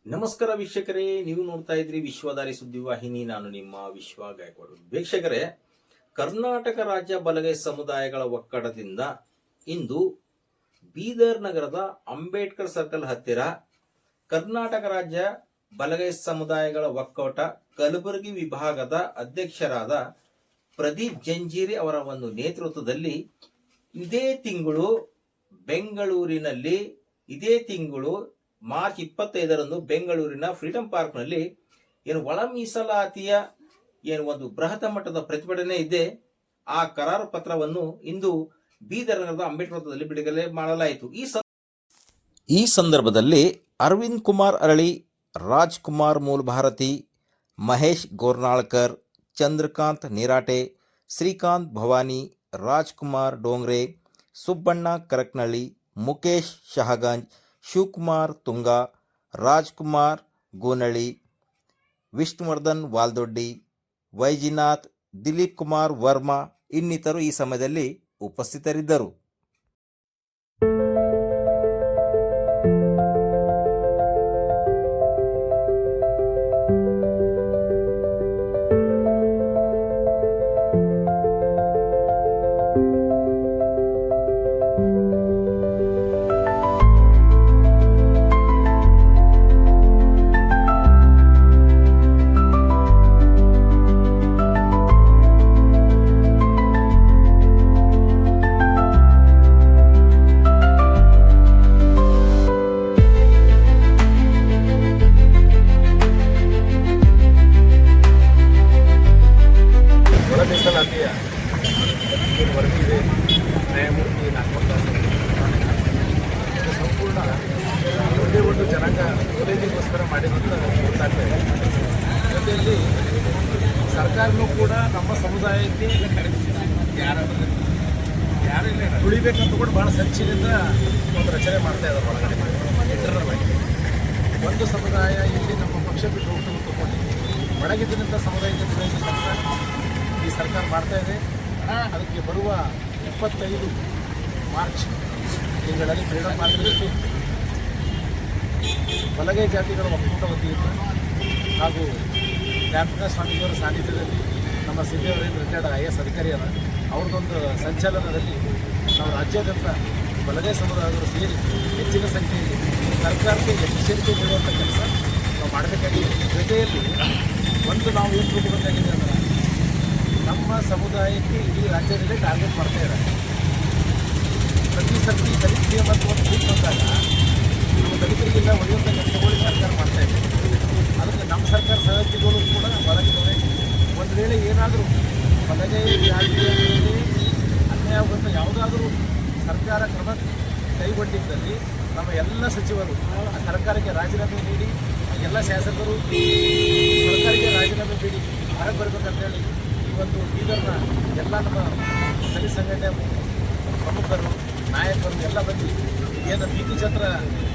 ನಮಸ್ಕಾರ ವೀಕ್ಷಕರೇ, ನೀವು ನೋಡ್ತಾ ಇದ್ರಿ ವಿಶ್ವದಾರಿ ಸುದ್ದಿವಾಹಿನಿ. ನಾನು ನಿಮ್ಮ ವಿಶ್ವ ಗಾಯಕ್ವಾಡ್. ವೀಕ್ಷಕರೇ, ಕರ್ನಾಟಕ ರಾಜ್ಯ ಬಲಗೈ ಸಮುದಾಯಗಳ ಒಕ್ಕೂಟದಿಂದ ಇಂದು ಬೀದರ್ ನಗರದ ಅಂಬೇಡ್ಕರ್ ಸರ್ಕಲ್ ಹತ್ತಿರ ಕರ್ನಾಟಕ ರಾಜ್ಯ ಬಲಗೈ ಸಮುದಾಯಗಳ ಒಕ್ಕೂಟ ಕಲಬುರಗಿ ವಿಭಾಗದ ಅಧ್ಯಕ್ಷರಾದ ಪ್ರದೀಪ್ ಜಂಜೀರಿ ಅವರ ಒಂದು ನೇತೃತ್ವದಲ್ಲಿ ಇದೇ ತಿಂಗಳು ಬೆಂಗಳೂರಿನಲ್ಲಿ ಮಾರ್ಚ್ 25ರಂದು ಬೆಂಗಳೂರಿನ ಫ್ರೀಡಂ ಪಾರ್ಕ್ನಲ್ಲಿ ಒಳ ಮೀಸಲಾತಿಯ ಒಂದು ಬೃಹತ್ ಮಟ್ಟದ ಪ್ರತಿಭಟನೆ ಇದೆ. ಆ ಕರಾರು ಪತ್ರವನ್ನು ಇಂದು ಬೀದರ್ ನಗರದ ಅಂಬೇಡ್ಕರ್ ವೃತ್ತದಲ್ಲಿ ಬಿಡುಗಡೆ ಮಾಡಲಾಯಿತು. ಈ ಸಂದರ್ಭದಲ್ಲಿ ಅರವಿಂದ್ ಕುಮಾರ್ ಅರಳಿ, ರಾಜ್ ಕುಮಾರ್ ಮೂಲಭಾರತಿ, ಮಹೇಶ್ ಗೋರ್ನಾಳ್ಕರ್, ಚಂದ್ರಕಾಂತ್ ನಿರಾಟೆ, ಶ್ರೀಕಾಂತ್ ಭವಾನಿ, ರಾಜ್ ಕುಮಾರ್ ಡೋಂಗ್ರೆ, ಸುಬ್ಬಣ್ಣ ಕರಕ್ನಳ್ಳಿ, ಮುಕೇಶ್ ಶಹಗಂಜ್, ಶಿವಕುಮಾರ್ ತುಂಗಾ, ರಾಜ್ಕುಮಾರ್ ಗೋನಳ್ಳಿ, ವಿಷ್ಣುವರ್ಧನ್ ವಾಲ್ದೊಡ್ಡಿ, ವೈಜಿನಾಥ್, ದಿಲೀಪ್ ಕುಮಾರ್ ವರ್ಮಾ ಇನ್ನಿತರು ಈ ಸಮಯದಲ್ಲಿ ಉಪಸ್ಥಿತರಿದ್ದರು. ಮೀಸಲಾತಿಯ ವರದಿಯಿದೆ. ನ್ಯಾಯಮೂರ್ತಿ ನಾಗಮಂದಾಸ್ ಇದು ಸಂಪೂರ್ಣ ಒಂದೇ ಒಂದು ಜನಾಂಗ ಓಲೈಕೆಗೋಸ್ಕರ ಮಾಡಿದಂತ ಗೊತ್ತಾಗ್ತಾ ಇದೆ. ಜೊತೆಯಲ್ಲಿ ಸರ್ಕಾರನೂ ಕೂಡ ನಮ್ಮ ಸಮುದಾಯಕ್ಕೆ ಉಳಿಬೇಕಂತ ಕೂಡ ಭಾಳ ಸಂಚಿನಿಂದ ಒಂದು ರಚನೆ ಮಾಡ್ತಾ ಇದ್ದಾರೆ. ಒಳಗಡೆ ಇಂಟರ್ನಲ್ ಆಗಿ ಒಂದು ಸಮುದಾಯ ಇಲ್ಲಿ ನಮ್ಮ ಪಕ್ಷ ಬಿಟ್ಟು ಹೋಗ್ತಾ ತಗೊಂಡು ಒಳಗಿದ್ದಂಥ ಸಮುದಾಯಕ್ಕೆ ಈ ಸರ್ಕಾರ ಮಾಡ್ತಾ ಇದೆ. ಅದಕ್ಕೆ ಬರುವ 25 ಮಾರ್ಚ್ ತಿಂಗಳಲ್ಲಿ ಫ್ರೀಡಂ ಪಾರ್ಕ್ನಲ್ಲಿ ಬಲಗೈ ಜಾತಿಗಳ ಒಕ್ಕೂಟ ವತಿಯಿಂದ ಹಾಗೂ ಜ್ಞಾನಪ್ರಕಾಶ ಸ್ವಾಮೀಜಿಯವರ ಸಾನ್ನಿಧ್ಯದಲ್ಲಿ ನಮ್ಮ ಸಿದ್ದೇವರೇಂದ್ರ ರಿಟೈರ್ಡ್ IAS ಅಧಿಕಾರಿಯರ ಅವ್ರದ್ದೊಂದು ಸಂಚಾಲನದಲ್ಲಿ ನಾವು ರಾಜ್ಯಾದ್ಯಂತ ಬಲಗೈ ಸಮುದಾಯದವರು ಸೇರಿ ಹೆಚ್ಚಿನ ಸಂಖ್ಯೆಯಲ್ಲಿ ಸರ್ಕಾರಕ್ಕೆ ಎಚ್ಚರಿಕೆ ನೀಡುವಂಥ ಕೆಲಸ ನಾವು ಮಾಡಬೇಕಾಗಿದೆ. ಜೊತೆಯಲ್ಲಿ ಒಂದು ನಾವು ಏನು ತಿಳ್ಕೊಬೇಕಾಗಿದೆ ಅಂದರೆ, ನಮ್ಮ ಸಮುದಾಯಕ್ಕೆ ಇಡೀ ರಾಜ್ಯದಲ್ಲೇ ಟಾರ್ಗೆಟ್ ಮಾಡ್ತಾ ಇದ್ದಾರೆ. ಪ್ರತಿ ಸರ್ತಿ ದಲಿತ ಮತ್ತು ಒಂದು ಬೂತ್ ಬಂದಾಗ ನಮ್ಮ ದಲಿತರಿಗೆಲ್ಲ ಒಡೆಯುವಂಥ ಕೆಲಸಗಳು ಸರ್ಕಾರ ಮಾಡ್ತಾ ಇದೆ. ಅದಕ್ಕೆ ನಮ್ಮ ಸರ್ಕಾರ ಸಹಯೋಗಿಗಳು ಕೂಡ ಬಲಗಿದ್ದಾರೆ. ಒಂದು ವೇಳೆ ಏನಾದರೂ ಬಲಗೈ ಜಾತಿಯ ಮೇಲೆ ಅನ್ಯಾಯ ಆಗುವಂಥ ಯಾವುದಾದ್ರೂ ಸರ್ಕಾರ ಕ್ರಮ ಕೈಗೊಂಡಿದ್ದಲ್ಲಿ ನಮ್ಮ ಎಲ್ಲ ಸಚಿವರು ಆ ಸರ್ಕಾರಕ್ಕೆ ರಾಜೀನಾಮೆ ನೀಡಿ, ಎಲ್ಲ ಶಾಸಕರು ಸರ್ಕಾರಕ್ಕೆ ರಾಜೀನಾಮೆ ನೀಡಿ ಹೊರಗೆ ಬರಬೇಕಂತೇಳಿ ಇವತ್ತು ಬೀದರ್ನ ಎಲ್ಲ ನಮ್ಮ ದಲಿತ ಸಂಘಟನೆ ಪ್ರಮುಖರು, ನಾಯಕರು ಎಲ್ಲ ಬಂದು ಏನು ನೀತಿ ಚಂದ್ರ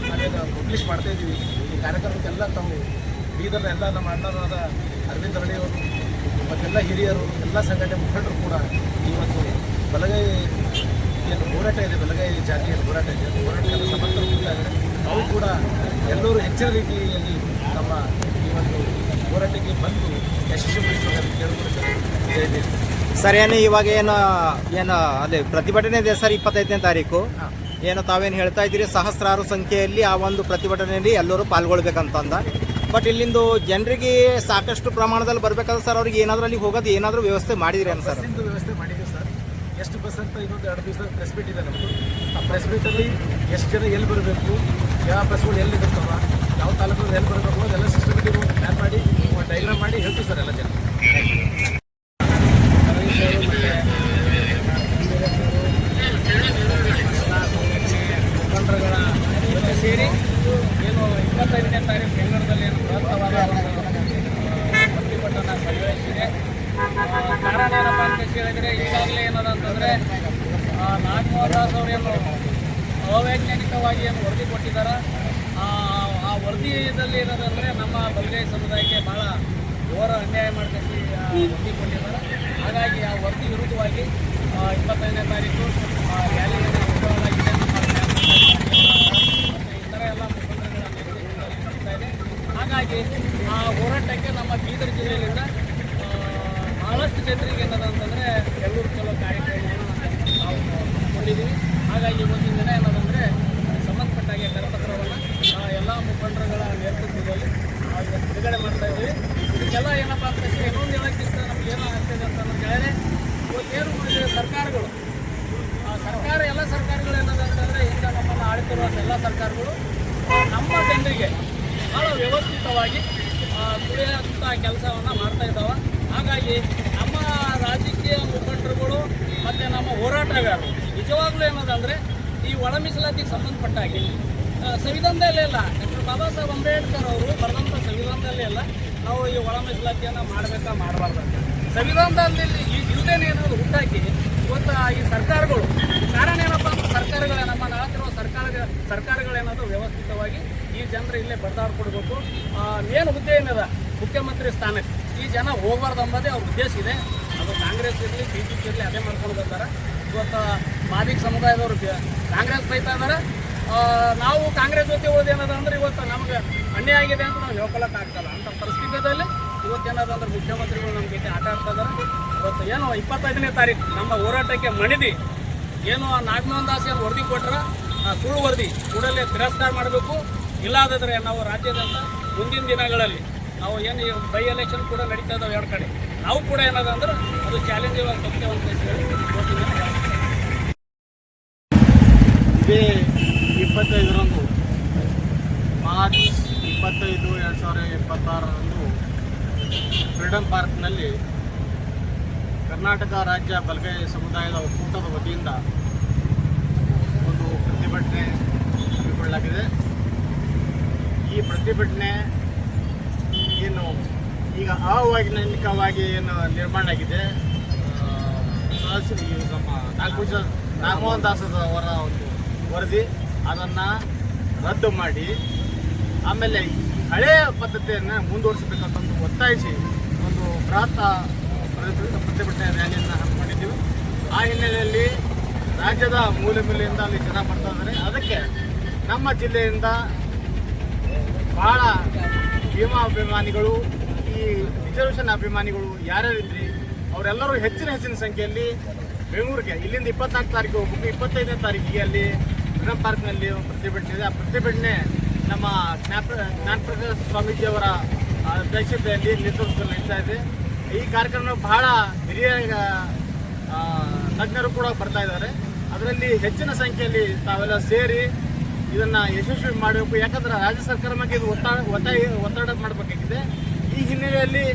ನಾವೇನು ಪಬ್ಲಿಷ್ ಮಾಡ್ತಾಯಿದ್ದೀವಿ. ಈ ಕಾರ್ಯಕ್ರಮಕ್ಕೆಲ್ಲ ತಾವು ಬೀದರ್ನ ಎಲ್ಲ ನಮ್ಮ ಅಣ್ಣರಾದ ಅರವಿಂದ್ ಅರಳಿಯವರು ಮತ್ತೆಲ್ಲ ಹಿರಿಯರು, ಎಲ್ಲ ಸಂಘಟನೆ ಮುಖಂಡರು ಕೂಡ ಇವತ್ತು ಬಲಗೈ ಏನು ಹೋರಾಟ ಇದೆ, ಬಲಗೈ ಜಾತಿಯ ಹೋರಾಟ ಇದೆ, ಹೋರಾಟಕ್ಕೆ ಸಮರ್ಥರು ಇದ್ದಾರೆ. ಅವು ಕೂಡ ಎಲ್ಲರೂ ಹೆಚ್ಚಿನ ರೀತಿಯಲ್ಲಿ ನಮ್ಮ ಈ ಒಂದು ಹೋರಾಟಕ್ಕೆ ಬಂದು ಯಶಸ್ವಿಗೊಳಿಸಬೇಕಂತ ಕೇಳಿಕೊಳ್ಳುತ್ತಾರೆ. ಸರ್, ಇವಾಗ ಏನು ಅದೇ ಪ್ರತಿಭಟನೆ ಇದೆ ಸರ್ 25ನೇ ತಾರೀಕು. ಏನು ತಾವೇನು ಹೇಳ್ತಾ ಇದ್ದೀರಿ, ಸಹಸ್ರಾರು ಸಂಖ್ಯೆಯಲ್ಲಿ ಆ ಒಂದು ಪ್ರತಿಭಟನೆಯಲ್ಲಿ ಎಲ್ಲರೂ ಪಾಲ್ಗೊಳ್ಬೇಕಂತಂದ. ಬಟ್ ಇಲ್ಲಿಂದು ಜನರಿಗೆ ಸಾಕಷ್ಟು ಪ್ರಮಾಣದಲ್ಲಿ ಬರಬೇಕಾದ್ರೆ ಸರ್ ಅವ್ರಿಗೆ ಏನಾದರೂ ಅಲ್ಲಿ ಹೋಗೋದು ಏನಾದರೂ ವ್ಯವಸ್ಥೆ ಮಾಡಿದ್ರಿ ಅಂತ ಸರ್? ವ್ಯವಸ್ಥೆ ಮಾಡಿದ್ದೀವಿ ಸರ್. ಎಷ್ಟು ಬಸ್ ಅಂತ ಇನ್ನೊಂದು 2 ದಿವಸ ಪ್ರೆಸ್ ಮೀಟ್ ಇದೆ ನಮ್ಮದು. ಆ ಪ್ರೆಸ್ ಮೀಟಲ್ಲಿ ಎಷ್ಟು ಜನ ಎಲ್ಲಿ ಬರಬೇಕು, ಯಾವ ಬಸ್ಗಳು ಎಲ್ಲಿ ಇರ್ತಾವ, ಯಾವ ತಾಲೂಕು ಎಲ್ಲಿ ಬರಬೇಕು, ಅದೆಲ್ಲ ಸಿಸ್ಟಮೆಟಿಕ್ ಪ್ಲ್ಯಾನ್ ಮಾಡಿ ಡೈಗ್ರಾಮ್ ಮಾಡಿ ಹೇಳ್ತೀವಿ ಸರ್ ಎಲ್ಲ ಜನ. ಮುಖಂಡರುಗಳ ಜೊತೆ ಸೇರಿ ಏನು 25ನೇ ತಾರೀಕು ಬೆಂಗಳೂರಲ್ಲಿ ಏನು ಬೃಹತ್ತವಾದ ಪ್ರತಿಭಟನೆ ಸಂಗ್ರಹಿಸಿದೆ. ಕಾರಣ ಏನಪ್ಪ ಅಂತ ಕೇಳಿದರೆ, ಈಗಾಗಲೇ ಏನದ ಅಂತಂದರೆ ನಾಗಮೋಹನ್ ಅವರು ಏನು ಅವೈಜ್ಞಾನಿಕವಾಗಿ ಏನು ವರದಿ ಕೊಟ್ಟಿದ್ದಾರೆ. ಆ ವರದಿಯಲ್ಲಿ ಏನದಂದರೆ ನಮ್ಮ ಬಲಗೈ ಸಮುದಾಯಕ್ಕೆ ಭಾಳ ಘೋರ ಅನ್ಯಾಯ ಮಾಡ್ಕೊಂಡು ವರದಿ ಕೊಟ್ಟಿದ್ದಾರೆ. ಹಾಗಾಗಿ ಆ ವರದಿ ವಿರುದ್ಧವಾಗಿ 25ನೇ ತಾರೀಕು ರ್ಯಾಲಿಯನ್ನು ಹಮ್ಮಿಕೊಳ್ಳಲಾಗಿದೆ. ಮತ್ತು ಇತರ ಎಲ್ಲ ಮುಖಂಡರುಗಳ ನೇತೃತ್ವದಲ್ಲಿ ನಡೀತಾ ಇದೆ. ಹಾಗಾಗಿ ಆ ಹೋರಾಟಕ್ಕೆ ನಮ್ಮ ಬೀದರ್ ಜಿಲ್ಲೆಯಿಂದ ಬಹಳಷ್ಟು ಜನರಿಗೆ ಏನದ ಅಂತಂದರೆ ಎಲ್ಲರೂ ಚಲೋ ಕಾರ್ಯಕ್ರಮವನ್ನು ನಾವು ಕೊಂಡಿದ್ದೀವಿ. ಹಾಗಾಗಿ ಇವತ್ತಿನ ದಿನ ಏನದಂದರೆ ಸಂಬಂಧಪಟ್ಟಾಗೆ ಕರಪತ್ರವನ್ನು ಎಲ್ಲ ಮುಖಂಡರುಗಳ ನೇತೃತ್ವದಲ್ಲಿ ನಾವು ಇವತ್ತು ಬಿಡುಗಡೆ ಮಾಡ್ತಾ ಇದ್ದೀವಿ. ಇದಕ್ಕೆಲ್ಲ ಏನಪ್ಪ ಅಂತಂದರೆ ಇನ್ನೊಂದು ಹೇಳೋಕ್ಕೆ ಇಷ್ಟ ನಮ್ಗೆ ಏನೋ ಆಗ್ತದೆ ಅಂತ ಹೇಳಿದ್ರೆ ಇವತ್ತೇನು ಸರ್ಕಾರಗಳು ಸರ್ಕಾರ ಎಲ್ಲ ಸರ್ಕಾರಗಳು ಏನದಂತಂದರೆ ಈಗ ನಮ್ಮನ್ನು ಆಳ್ತಿರುವ ಎಲ್ಲ ಸರ್ಕಾರಗಳು ನಮ್ಮ ಜನರಿಗೆ ಭಾಳ ವ್ಯವಸ್ಥಿತವಾಗಿ ದುಡಿಯೋಂಥ ಕೆಲಸವನ್ನು ಮಾಡ್ತಾ ಇದ್ದಾವೆ. ಹಾಗಾಗಿ ನಮ್ಮ ರಾಜಕೀಯ ಮುಖಂಡರುಗಳು ಮತ್ತು ನಮ್ಮ ಹೋರಾಟಗಾರರು ನಿಜವಾಗ್ಲೂ ಏನದಂದರೆ ಈ ಒಳ ಮೀಸಲಾತಿಗೆ ಸಂಬಂಧಪಟ್ಟ ಹಾಗೆ ಸಂವಿಧಾನದಲ್ಲೇ ಇಲ್ಲ, ಡಾಕ್ಟರ್ ಬಾಬಾ ಸಾಹೇಬ್ ಅಂಬೇಡ್ಕರ್ ಅವರು ಬರೆದಂಥ ಸಂವಿಧಾನದಲ್ಲೇ ಇಲ್ಲ ನಾವು ಈ ಒಳ ಮೀಸಲಾತಿಯನ್ನು ಮಾಡಬೇಕಾ ಮಾಡಬಾರ್ದಂತ. ಸಂವಿಧಾನದಲ್ಲಿ ಇಲ್ಲದೇನೆ ಏನಾದ್ರು ಹುಟ್ಟಾಕಿ ಇವತ್ತು ಈ ಸರ್ಕಾರಗಳು ಕಾರಣ ಏನಪ್ಪ ಅಂದ್ರೆ ಸರ್ಕಾರಗಳೇ ನಮ್ಮ ನಾಳ್ತಿರುವ ಸರ್ಕಾರಗಳೇನಾದರೂ ವ್ಯವಸ್ಥಿತವಾಗಿ ಈ ಜನರು ಇಲ್ಲೇ ಬಡದಾಡ್ಕೊಡ್ಬೇಕು. ಮೇನ್ ಹುದ್ದೆ ಏನಿದೆ ಮುಖ್ಯಮಂತ್ರಿ ಸ್ಥಾನಕ್ಕೆ ಈ ಜನ ಹೋಗಬಾರ್ದು ಎಂಬುದೇ ಅವ್ರ ಉದ್ದೇಶ ಇದೆ. ಅದು ಕಾಂಗ್ರೆಸ್ ಇರಲಿ BJP ಇರಲಿ ಅದೇ ಮಾಡ್ಕೊಂಡು ಬರ್ತಾರೆ. ಇವತ್ತು ಮಾದಿಗ ಸಮುದಾಯದವರು ಕಾಂಗ್ರೆಸ್ ಬೈತಾ ಇದ್ದಾರೆ, ನಾವು ಕಾಂಗ್ರೆಸ್ ಜೊತೆ ಓದೇನದ ಅಂದ್ರೆ ಇವತ್ತು ನಮ್ಗೆ ಅನ್ಯಾಯ ಆಗಿದೆ ಅಂತ ನಾವು ಹೇಳ್ಕೊಳಕ್ಕೆ ಆಗ್ತಲ್ಲ. ಅಂಥ ಪರಿಸ್ಥಿತಿಯಲ್ಲಿ ಇವತ್ತೇನಾದಂದ್ರೆ ಮುಖ್ಯಮಂತ್ರಿಗಳು ನಮ್ಮ ಜೊತೆ ಆಟ ಆಡ್ತಾ ಇದ್ದಾರೆ. ಇವತ್ತು ಏನು 25ನೇ ತಾರೀಕು ನಮ್ಮ ಹೋರಾಟಕ್ಕೆ ಮಣಿದಿ ಏನು ನಾಗಮೋಹನ್ ದಾಸ್ ಏನು ವರದಿ ಕೊಟ್ಟರೆ ಸುಳ್ಳು ವರದಿ ಕೂಡಲೇ ತಿರಸ್ಕಾರ ಮಾಡಬೇಕು. ಇಲ್ಲಾದರೆ ನಾವು ರಾಜ್ಯದಂತ ಮುಂದಿನ ದಿನಗಳಲ್ಲಿ ನಾವು ಏನು ಬೈ ಎಲೆಕ್ಷನ್ ಕೂಡ ನಡೀತಾ ಇದ್ದಾವೆ ಎರಡು ಕಡೆ, ನಾವು ಕೂಡ ಏನದಂದ್ರೆ ಅದು ಚಾಲೆಂಜ್ ತಪ್ಪೇವೆ ಅಂತ ಹೇಳಿ ಇದೇ 25ರಂದು ಮಾರ್ಚ್ 25, 2026ರಂದು ಫ್ರೀಡಮ್ ಪಾರ್ಕ್ನಲ್ಲಿ ಕರ್ನಾಟಕ ರಾಜ್ಯ ಬಲಗೈ ಸಮುದಾಯದ ಒಕ್ಕೂಟದ ವತಿಯಿಂದ ಒಂದು ಪ್ರತಿಭಟನೆ ಹಮ್ಮಿಕೊಳ್ಳಲಾಗಿದೆ. ಈ ಪ್ರತಿಭಟನೆ ಏನು ಈಗ ಅವೈಜ್ಞಾನಿಕವಾಗಿ ಏನು ನಿರ್ಮಾಣ ಆಗಿದೆ, ನಮ್ಮ ನಾಗಮೋಹನ್ ದಾಸ್ ಅವರ ಒಂದು ವರದಿ ಅದನ್ನು ರದ್ದು ಮಾಡಿ ಆಮೇಲೆ ಹಳೆಯ ಪದ್ಧತಿಯನ್ನು ಮುಂದುವರಿಸಬೇಕಂತಂದು ಒತ್ತಾಯಿಸಿ ಒಂದು ಬೃಹತ್ ಪ್ರತಿಭಟನೆ ರ್ಯಾಲಿಯನ್ನು ಹಮ್ಮಿಕೊಂಡಿದ್ದೀವಿ. ಆ ಹಿನ್ನೆಲೆಯಲ್ಲಿ ರಾಜ್ಯದ ಮೂಲೆ ಮೂಲೆಯಿಂದ ಅಲ್ಲಿ ಜನ ಬರ್ತಾ ಇದ್ದಾರೆ. ಅದಕ್ಕೆ ನಮ್ಮ ಜಿಲ್ಲೆಯಿಂದ ಬಹಳ ಭೀಮಾ ಅಭಿಮಾನಿಗಳು, ಈ ರಿಸರ್ವೇಷನ್ ಅಭಿಮಾನಿಗಳು ಯಾರ್ಯಾರಿದ್ರಿ ಅವರೆಲ್ಲರೂ ಹೆಚ್ಚಿನ ಸಂಖ್ಯೆಯಲ್ಲಿ ಬೆಂಗಳೂರಿಗೆ ಇಲ್ಲಿಂದ 24 ತಾರೀಕು ಹೋಗ್ಬೇಕು, 25ನೇ ತಾರೀಕಿಗೆ ಅಲ್ಲಿ ಫ್ರೀಡಮ್ ಪಾರ್ಕ್ನಲ್ಲಿ ಪ್ರತಿಭಟನೆ ಇದೆ. ಆ ಪ್ರತಿಭಟನೆ ನಮ್ಮ ಜ್ಞಾನಪ್ರಕಾಶ ಸ್ವಾಮೀಜಿಯವರ ಅಧ್ಯಕ್ಷತೆಯಲ್ಲಿ ನೇತೃತ್ವದಲ್ಲಿ ನಡೀತಾ ಇದೆ. ಈ ಕಾರ್ಯಕ್ರಮ ಬಹಳ ಹಿರಿಯ ತಜ್ಞರು ಕೂಡ ಬರ್ತಾ ಇದ್ದಾರೆ. ಅದರಲ್ಲಿ ಹೆಚ್ಚಿನ ಸಂಖ್ಯೆಯಲ್ಲಿ ತಾವೆಲ್ಲ ಸೇರಿ ಇದನ್ನು ಯಶಸ್ವಿ ಮಾಡಬೇಕು. ಯಾಕಂದ್ರೆ ರಾಜ್ಯ ಸರ್ಕಾರ ಬಗ್ಗೆ ಇದು ಒತ್ತಡ ಮಾಡಬೇಕಾಗಿದೆ. ಈ ಹಿನ್ನೆಲೆಯಲ್ಲಿ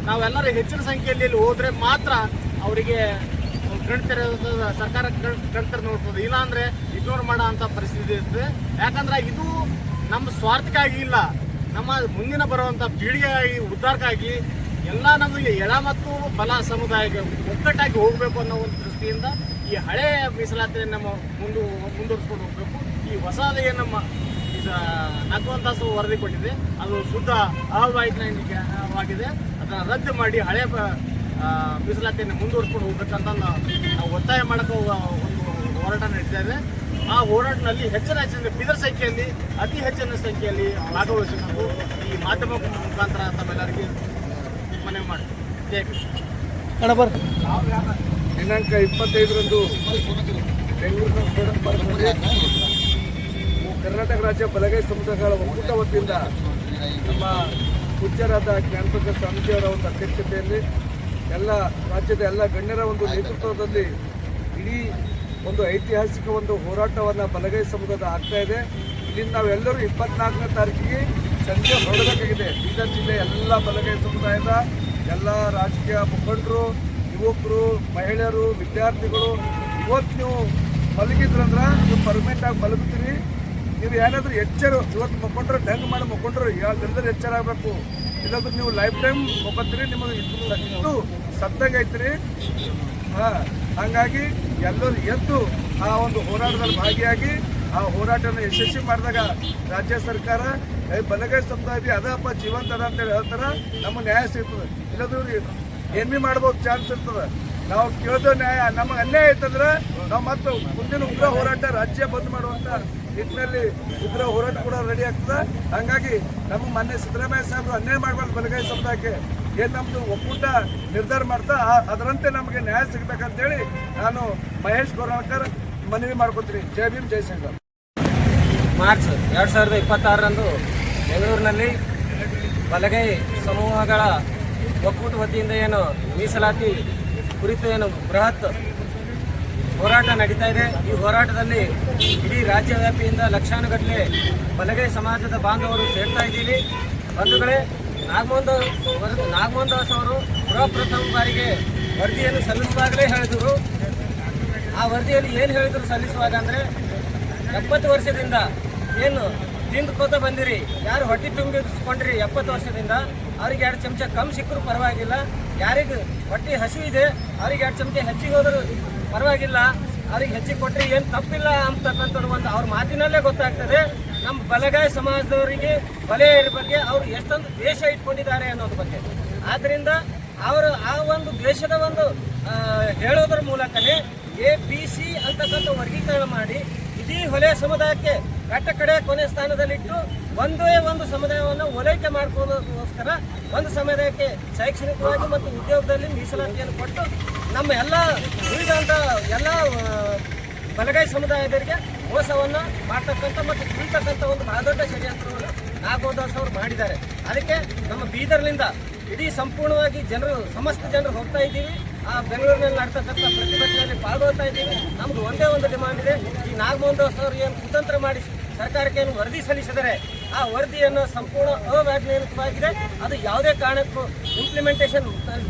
ನಾವೆಲ್ಲರೂ ಹೆಚ್ಚಿನ ಸಂಖ್ಯೆಯಲ್ಲಿ ಹೋದರೆ ಮಾತ್ರ ಅವರಿಗೆ ಕಣ್ತೆರೆ ಸರ್ಕಾರ ಕಣ್ತೆರೆ ನೋಡ್ತದೆ, ಇಲ್ಲಾಂದರೆ ಇಗ್ನೋರ್ ಮಾಡೋ ಅಂಥ ಪರಿಸ್ಥಿತಿ ಇರ್ತದೆ. ಯಾಕಂದ್ರೆ ಇದು ನಮ್ಮ ಸ್ವಾರ್ಥಕ್ಕಾಗಿ ಇಲ್ಲ, ನಮ್ಮ ಮುಂದಿನ ಬರುವಂಥ ಪೀಳಿಗೆಗಾಗಿ ಉದ್ಧಾರಕ್ಕಾಗಿ ಎಲ್ಲ ನಮಗೆ ಎಳ ಮತ್ತು ಬಲ ಸಮುದಾಯಕ್ಕೆ ಒಗ್ಗಟ್ಟಾಗಿ ಹೋಗಬೇಕು ಅನ್ನೋ ಒಂದು ದೃಷ್ಟಿಯಿಂದ ಈ ಹಳೆ ಮೀಸಲಾತಿ ನಮ್ಮ ಮುಂದುವರಿಸ್ಕೊಂಡು ಹೋಗಬೇಕು. ಈ ಹೊಸದೇ ನಮ್ಮ ಈಗ ನಾಗಮೋಹನ್ ದಾಸ್ ವರದಿ ಕೊಟ್ಟಿದೆ, ಅದು ಶುದ್ಧ ಅವೈಜ್ಞಾನಿಕವಾಗಿದೆ. ಅದನ್ನು ರದ್ದು ಮಾಡಿ ಹಳೆ ಮೀಸಲಾತಿಯನ್ನು ಮುಂದುವರಿಸ್ಕೊಂಡು ಹೋಗ್ಬೇಕಂತ ನಾವು ಒತ್ತಾಯ ಮಾಡೋಕ್ಕೆ ಒಂದು ಹೋರಾಟ ನಡೀತಾ ಇದೆ. ಆ ಹೋರಾಟದಲ್ಲಿ ಹೆಚ್ಚಿನ ಬೀದರ್ ಸಂಖ್ಯೆಯಲ್ಲಿ ಅತಿ ಹೆಚ್ಚಿನ ಸಂಖ್ಯೆಯಲ್ಲಿ ಭಾಗವಹಿಸಬೇಕು. ಈ ಮಾಧ್ಯಮ ಮುಖಾಂತರ ತಮ್ಮೆಲ್ಲರಿಗೆ ಮನವಿ ಮಾಡ್ತೀವಿ. ದಿನಾಂಕ 25ರಂದು ಬೆಂಗಳೂರಿನ ಫ್ರೀಡಮ್ ಪಾರ್ಕ್ನಲ್ಲಿ ಕರ್ನಾಟಕ ರಾಜ್ಯ ಬಲಗೈ ಸಮುದಾಯಗಳ ಒಕ್ಕೂಟ ವತಿಯಿಂದ ನಮ್ಮ ಪೂಜ್ಯರಾದ ಜ್ಞಾನಪ್ರಕಾಶ ಸ್ವಾಮೀಜಿಯವರ ಒಂದು ಅಧ್ಯಕ್ಷತೆಯಲ್ಲಿ ಎಲ್ಲ ರಾಜ್ಯದ ಎಲ್ಲ ಗಣ್ಯರ ಒಂದು ನೇತೃತ್ವದಲ್ಲಿ ಇಡೀ ಒಂದು ಐತಿಹಾಸಿಕ ಒಂದು ಹೋರಾಟವನ್ನು ಬಲಗೈ ಸಮುದಾಯದ ಆಗ್ತಾ ಇದೆ. ಇಲ್ಲಿಂದ ನಾವೆಲ್ಲರೂ 24ನೇ ತಾರೀಕಿಗೆ ಸಂಜೆ ಹೊರಡಬೇಕಾಗಿದೆ. ಬೀದರ್ ಜಿಲ್ಲೆ ಎಲ್ಲ ಬಲಗೈ ಸಮುದಾಯದ ಎಲ್ಲ ರಾಜಕೀಯ ಮುಖಂಡರು, ಯುವಕರು, ಮಹಿಳೆಯರು, ವಿದ್ಯಾರ್ಥಿಗಳು ಇವತ್ತು ನೀವು ಮಲಗಿದ್ರಂದ್ರೆ ನೀವು ಪರ್ಮನೆಂಟಾಗಿ ಮಲಗುತ್ತೀರಿ. ನೀವು ಏನಾದರೂ ಎಚ್ಚರ ಇವತ್ತು ಮಕ್ಕೊಂಡ್ರೆ ದಂಗ್ ಮಾಡಿ ಮಕ್ಕೊಂಡ್ರೆ ಎಲ್ಲರೂ ಎಚ್ಚರ ಆಗಬೇಕು. ಇಲ್ಲಾಂದ್ರೆ ನೀವು ಲೈಫ್ ಟೈಮ್ ಹೋಗ್ತೀರಿ, ನಿಮಗೆ ಇದು ಸತ್ತಾಗ ಐತ್ರಿ. ಹಾಗಾಗಿ ಎಲ್ಲರೂ ಎದ್ದು ಆ ಒಂದು ಹೋರಾಟದಲ್ಲಿ ಭಾಗಿಯಾಗಿ ಆ ಹೋರಾಟನ ಯಶಸ್ವಿ ಮಾಡಿದಾಗ ರಾಜ್ಯ ಸರ್ಕಾರ ಬಲಗೈ ಸಮುದಾಯ ಅದಪ್ಪ ಜೀವಂತ ಅದ ಅಂತೇಳಿ ಹೇಳ್ತಾರೆ, ನಮ್ಮ ನ್ಯಾಯ ಸಿಗ್ತದೆ. ಇಲ್ಲದ್ರೆ ಎಮ್ಮಿ ಮಾಡ್ಬೋದು ಚಾನ್ಸ್ ಇರ್ತದೆ. ನಾವು ಕೇಳೋದು ನ್ಯಾಯ ನಮಗೆ ಅನ್ಯಾಯ ಆಯ್ತಂದ್ರೆ ನಾವು ಮತ್ತೆ ಮುಂದಿನ ಉಗ್ರ ಹೋರಾಟ ರಾಜ್ಯ ಬಂದ್ ಮಾಡುವಂಥ ನಿಟ್ಟಿನಲ್ಲಿ ಇದರ ಹೋರಾಟ ಕೂಡ ರೆಡಿ ಆಗ್ತದೆ. ಹಾಗಾಗಿ ನಮಗೆ ಮೊನ್ನೆ ಸಿದ್ದರಾಮಯ್ಯ ಸಾಹೇಬರು ಅನ್ಯಾಯ ಮಾಡಬಾರ್ದು ಬಲಗೈ ಸಮುದಾಯಕ್ಕೆ ಏನು ನಮ್ಮದು ಒಕ್ಕೂಟ ನಿರ್ಧಾರ ಮಾಡ್ತಾ ಅದರಂತೆ ನಮಗೆ ನ್ಯಾಯ ಸಿಗಬೇಕಂತೇಳಿ ನಾನು ಮಹೇಶ್ ಗೋರಾಳ್ಕರ್ ಮನವಿ ಮಾಡ್ಕೊತೀನಿ. ಜೈ ಭೀಮ್ ಜೈ ಸಂಘ. ಮಾರ್ಚ್ 2026ರಂದು ಬೆಂಗಳೂರಿನಲ್ಲಿ ಬಲಗೈ ಸಮೂಹಗಳ ಒಕ್ಕೂಟ ವತಿಯಿಂದ ಏನು ಮೀಸಲಾತಿ ಕುರಿತು ಏನು ಬೃಹತ್ ಹೋರಾಟ ನಡೀತಾ ಇದೆ. ಈ ಹೋರಾಟದಲ್ಲಿ ಇಡೀ ರಾಜ್ಯವ್ಯಾಪಿಯಿಂದ ಲಕ್ಷಾನುಗಟ್ಟಲೆ ಬಲಗೈ ಸಮಾಜದ ಬಾಂಧವರು ಸೇರ್ತಾ ಇದ್ದೀವಿ. ಬಂಧುಗಳೇ, ನಾಗಮೋಹನ್ ದಾಸ್ ಅವರು ಪ್ರಥಮ ಬಾರಿಗೆ ವರದಿಯನ್ನು ಸಲ್ಲಿಸುವಾಗಲೇ ಹೇಳಿದರು. ಆ ವರದಿಯಲ್ಲಿ ಏನು ಹೇಳಿದರು ಸಲ್ಲಿಸುವಾಗ ಅಂದರೆ 70 ವರ್ಷದಿಂದ ಏನು ತಿಂದುಕೋತ ಬಂದಿರಿ, ಯಾರು ಹೊಟ್ಟೆ ತುಂಬಿಸ್ಕೊಂಡ್ರಿ 70 ವರ್ಷದಿಂದ, ಅವ್ರಿಗೆ 2 ಚಮಚ ಕಮ್ಮಿ ಸಿಕ್ಕರೂ ಪರವಾಗಿಲ್ಲ, ಯಾರಿಗೆ ಹೊಟ್ಟೆ ಹಸಿವು ಇದೆ ಅವ್ರಿಗೆ 2 ಚಮಚ ಹೆಚ್ಚಿಗೆ ಹೋದರೂ ಪರವಾಗಿಲ್ಲ, ಅವ್ರಿಗೆ ಹೆಚ್ಚಿಗೆ ಕೊಟ್ಟರೆ ಏನು ತಪ್ಪಿಲ್ಲ ಅಂತಕ್ಕಂಥದ್ದು ಒಂದು ಅವ್ರ ಮಾತಿನಲ್ಲೇ ಗೊತ್ತಾಗ್ತದೆ ನಮ್ಮ ಬಲಗೈ ಸಮಾಜದವರಿಗೆ ಬಲೆಯರ ಬಗ್ಗೆ ಅವರು ಎಷ್ಟೊಂದು ದ್ವೇಷ ಇಟ್ಕೊಂಡಿದ್ದಾರೆ ಅನ್ನೋದ್ರ ಬಗ್ಗೆ. ಆದ್ದರಿಂದ ಅವರು ಆ ಒಂದು ದ್ವೇಷದ ಒಂದು ಹೇಳೋದ್ರ ಮೂಲಕನೇ ABC ಅಂತಕ್ಕಂಥ ವರ್ಗೀಕರಣ ಮಾಡಿ ಇಡೀ ಹೊಲೆ ಸಮುದಾಯಕ್ಕೆ ಕಡೆ ಕೊನೆ ಸ್ಥಾನದಲ್ಲಿಟ್ಟು ಒಂದೇ ಒಂದು ಸಮುದಾಯವನ್ನು ಓಲೈಕೆ ಮಾಡ್ಕೊಳ್ಳೋದಕ್ಕೋಸ್ಕರ ಒಂದು ಸಮುದಾಯಕ್ಕೆ ಶೈಕ್ಷಣಿಕವಾಗಿ ಮತ್ತು ಉದ್ಯೋಗದಲ್ಲಿ ಮೀಸಲಾತಿಯನ್ನು ಕೊಟ್ಟು ನಮ್ಮ ಎಲ್ಲ ಉಳಿದಂಥ ಎಲ್ಲ ಬಲಗೈ ಸಮುದಾಯದವರಿಗೆ ಮೋಸವನ್ನು ಮಾಡ್ತಕ್ಕಂಥ ಮತ್ತು ತುಳಿತಕ್ಕಂಥ ಒಂದು ಬಹಳ ದೊಡ್ಡ ಷಡ್ಯಂತ್ರವನ್ನು ನಾಗಮೋಹನ್ ದಾಸ್ ಅವರು ಮಾಡಿದ್ದಾರೆ. ಅದಕ್ಕೆ ನಮ್ಮ ಬೀದರ್ನಿಂದ ಇಡೀ ಸಂಪೂರ್ಣವಾಗಿ ಸಮಸ್ತ ಜನರು ಹೋಗ್ತಾ ಇದ್ದೀವಿ. ಆ ಬೆಂಗಳೂರಿನಲ್ಲಿ ನಡ್ತಕ್ಕಂಥ ಪ್ರತಿಭಟನೆಯಲ್ಲಿ ಪಾಲ್ಗೊಳ್ತಾ ಇದ್ದೀವಿ. ನಮ್ದು ಒಂದೇ ಒಂದು ಡಿಮಾಂಡ್ ಇದೆ. ಈ ನಾಗಮೋಹನ್ ದಾಸ್ ಅವರು ಏನು ಕುತಂತ್ರ ಮಾಡಿ ಸರ್ಕಾರಕ್ಕೆ ಏನು ವರದಿ ಸಲ್ಲಿಸಿದರೆ ಆ ವರದಿಯನ್ನು ಸಂಪೂರ್ಣ ಅವೈಜ್ಞಾನಿಕವಾಗಿದೆ. ಅದು ಯಾವುದೇ ಕಾರಣಕ್ಕೂ ಇಂಪ್ಲಿಮೆಂಟೇಷನ್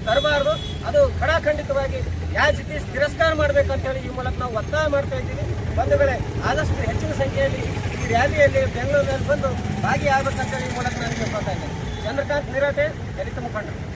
ತರಬಾರದು. ಅದು ಖಡಾಖಂಡಿತವಾಗಿ ಯಾಸ್ ಇಟ್ ಈಸ್ ತಿರಸ್ಕಾರ ಮಾಡಬೇಕಂತೇಳಿ ಈ ಮೂಲಕ ನಾವು ಒತ್ತಾಯ ಮಾಡ್ತಾ ಇದ್ದೀವಿ. ಬಂಧುಗಳೇ, ಆದಷ್ಟು ಹೆಚ್ಚಿನ ಸಂಖ್ಯೆಯಲ್ಲಿ ಈ ರ್ಯಾಲಿಯಲ್ಲಿ ಬೆಂಗಳೂರಿನಲ್ಲಿ ಬಂದು ಭಾಗಿಯಾಗಬೇಕಂತೇಳಿ ಈ ಮೂಲಕ ನಾನು ಕೇಳ್ಕೊತಾ ಇದ್ದೇನೆ. ಚಂದ್ರಕಾಂತ್ ನಿರಾಟೆ, ದಲಿತ ಮುಖಂಡ.